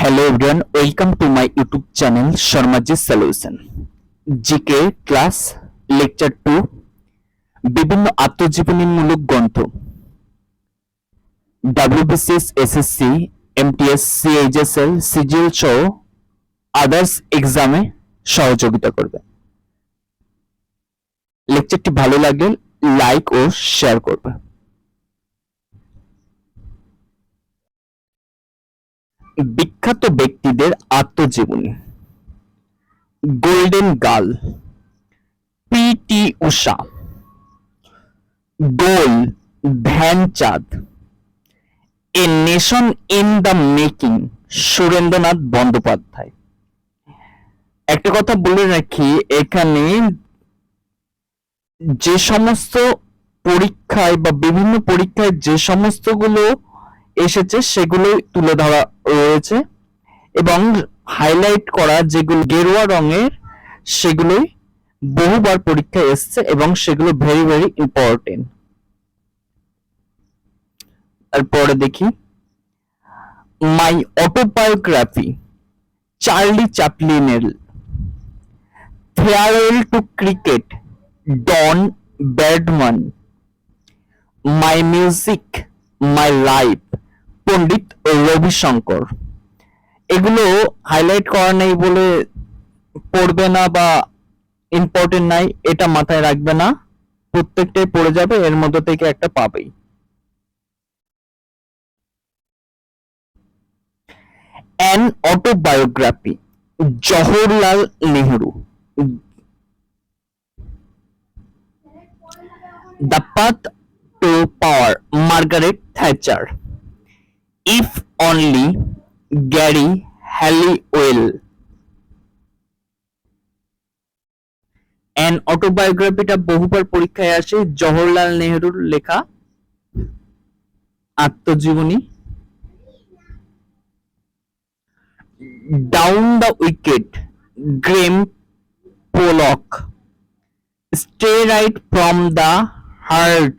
Hello everyone, welcome to my YouTube channel SHARMAJISOLUTION GK class lecture 2 বিভিন্ন আত্মজীবনীমূলক গ্রন্থ WBCS SSC MTS CHSL CGL সহ others এক্সামে সহযোগিতা করবে। লেকচারটি ভালো লাগলে লাইক ও শেয়ার করবে। বিখ্যাত ব্যক্তিদের আত্মজীবনী। Golden girl, PT Usha, goal Dhyanchand, a nation in the making Surendranath Bandyopadhyay. একটা কথা বলে রাখি, এখানে যে সমস্ত পরীক্ষায় বা বিভিন্ন পরীক্ষায় যে সমস্তগুলো এসেছে সেগুলোই তুলে ধরা রয়েছে এবং হাইলাইট করা যেগুলো গেরুয়া রঙের সেগুলোই বহুবার পরীক্ষায় এসেছে এবং সেগুলো ভেরি ভেরি ইম্পর্টেন্ট। তারপরে দেখি মাই অটোবায়োগ্রাফি, চার্লি চ্যাপলিনের। Farewell to cricket, Don Bradman. My music my life, Pandit Ravishankar. এগুলো হাইলাইট করা নেই বলে পড়বে না বা ইম্পর্টেন্ট নাই এটা মাথায় রাখবে না, প্রত্যেকটাই পড়ে যাবে, এর মধ্যে থেকে একটা পাবেই। An autobiography, Jawaharlal Nehru. The path to power, Margaret Thatcher. If only, Geri Halliwell. An অটোবায়োগ্রাফিটা বহুবার পরীক্ষায় আসে, জওহরলাল নেহরুর লেখা আত্মজীবনী। Down the wicket, Graeme Pollock. Stay right from the heart,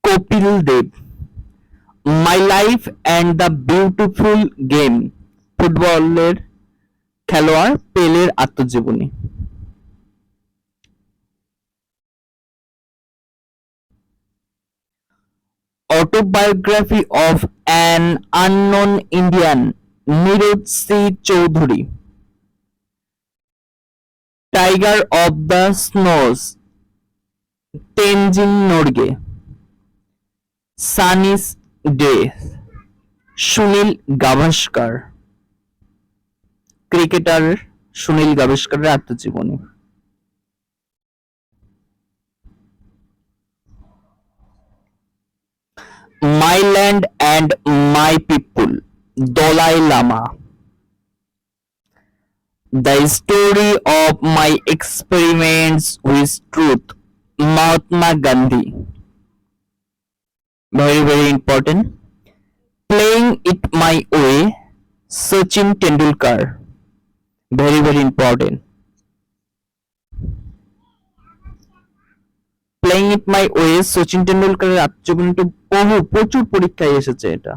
Kapil Dev. My life and the beautiful game, ফুটবলের খেলোয়াড় পেলের আত্মজীবনী। Autobiography of an Unknown Indian, Niroj C. Choudhury. Tiger of the Snows, Tenzin Norgay. Sunny's Day, Sunil Gavaskar. Cricketer Sunil গাভাস্কারের আত্মজীবনী। My Land and My People, Dalai Lama. The Story of My Experiments with Truth, Mahatma Gandhi. Very very important. Playing It My Way, Sachin Tendulkar. Very very important. Playing it my way, Sachin টেন্ডুলকারের আত্মজীবনীটা প্রচুর পরীক্ষায় এসেছে এটা।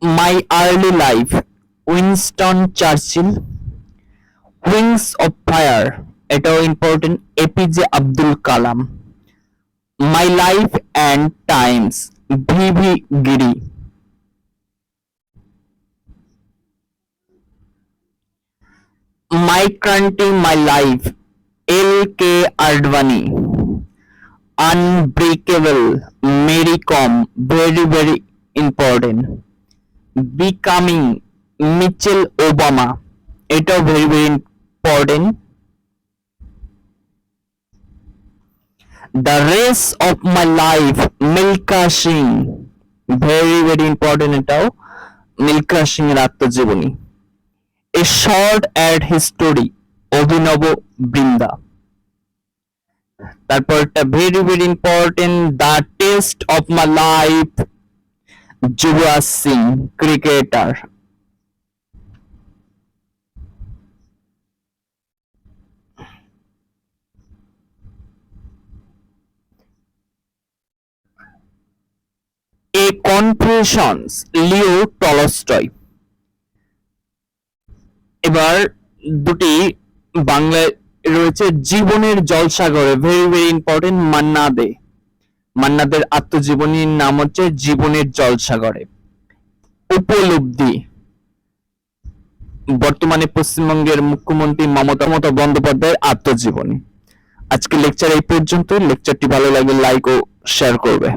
My early life, Winston Churchill. Wings of fire, এটাও important, APJ Abdul Kalam. My life and times, VV Giri. My Country, My Life, L.K. Advani. Unbreakable, Mary Com, very very important. Becoming, Michelle Obama, এটাও very very important. The Race of My Life, Milkha Singh, very very important, এটাও মিল্খা সিং এর আত্মজীবনী। A Short Ad History, Abhinav Brinda. তারপরটা very very important, the test of my life, Yuvraj Singh, cricketer. A confessions Leo Tolstoy. এবার দুটি বাংলায় রয়েছে জীবনের জলসাগরে, very very important, Manna Dey. মান্নাদের আত্মজীবনীর নাম হচ্ছে জীবনের জলসাগরে। উপলব্ধি, বর্তমানে পশ্চিমবঙ্গের মুখ্যমন্ত্রী মমতা বন্দ্যোপাধ্যায়ের আত্মজীবনী। আজকে লেকচার এই পর্যন্ত। লেকচারটি ভালো লাগলে লাইক ও শেয়ার করবে।